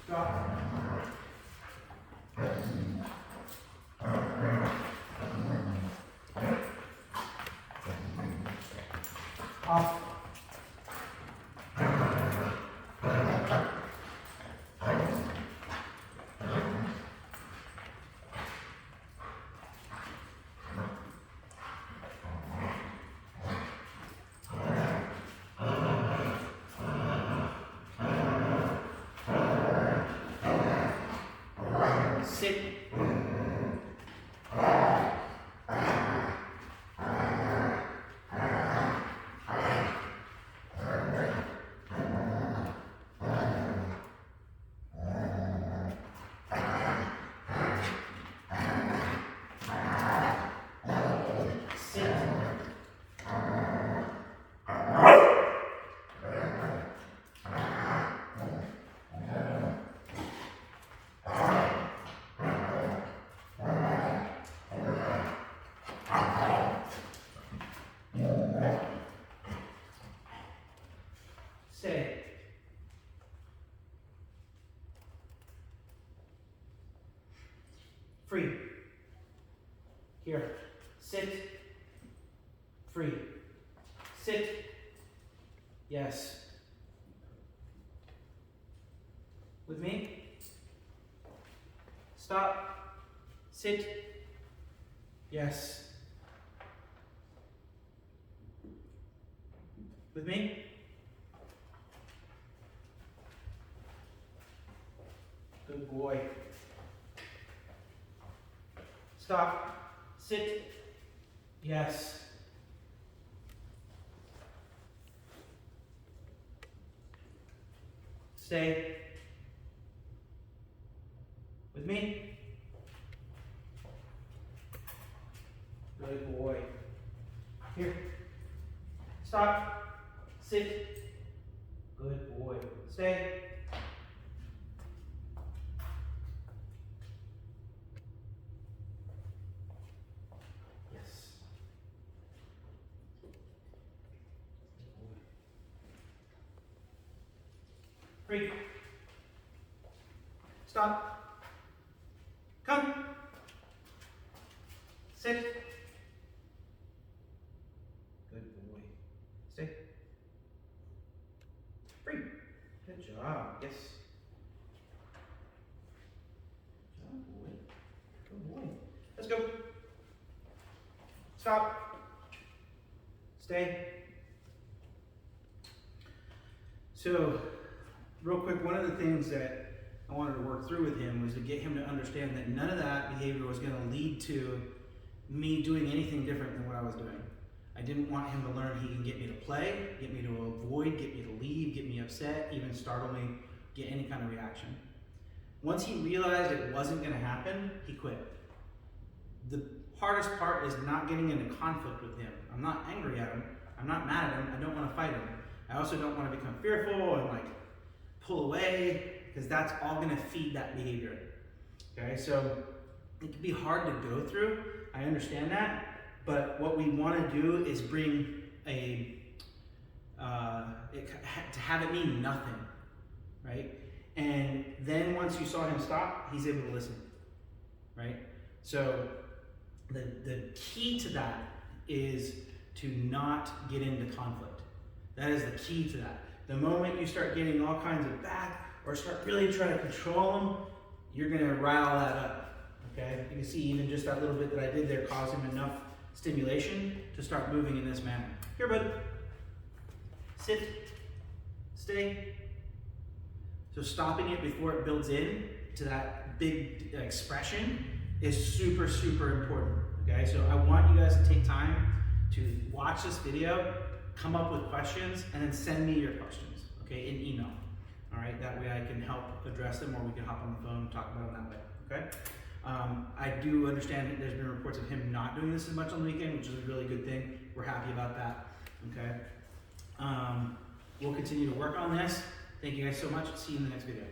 Stop. Off. Sit. Stay. Free. Here. Sit. Free. Sit. Yes. With me. Stop. Sit. Yes. With me. Good boy. Stop. Sit. Yes. Stay. With me. Good boy. Here. Stop. Sit. Good boy. Stay. Yes. Free. Stop. Come. Sit. Good boy. Stay. Free. Good job. Yes. Good job, boy. Good boy. Let's go. Stop. Stay. So, real quick, one of the things that I wanted to work through with him was to get him to understand that none of that behavior was going to lead to me doing anything different than what I was doing. I didn't want him to learn he can get me to play, get me to avoid, get me to leave, get me upset, even startle me, get any kind of reaction. Once he realized it wasn't going to happen, he quit. The hardest part is not getting into conflict with him. I'm not angry at him. I'm not mad at him. I don't want to fight him. I also don't want to become fearful and like pull away, because that's all going to feed that behavior. Okay, so it can be hard to go through. I understand that. But what we want to do is bring to have it mean nothing, right? And then once you saw him stop, he's able to listen, right? So the key to that is to not get into conflict. That is the key to that. The moment you start getting all kinds of back or start really trying to control him, you're going to rile that up, okay? You can see even just that little bit that I did there caused him enough stimulation to start moving in this manner. Here, bud. Sit. Stay. So stopping it before it builds in to that big expression is super, super important, okay? So I want you guys to take time to watch this video, come up with questions, and then send me your questions, okay, in email. All right, that way I can help address them, or we can hop on the phone and talk about them that way, okay? I do understand that there's been reports of him not doing this as much on the weekend, which is a really good thing. We're happy about that, okay? We'll continue to work on this. Thank you guys so much. See you in the next video.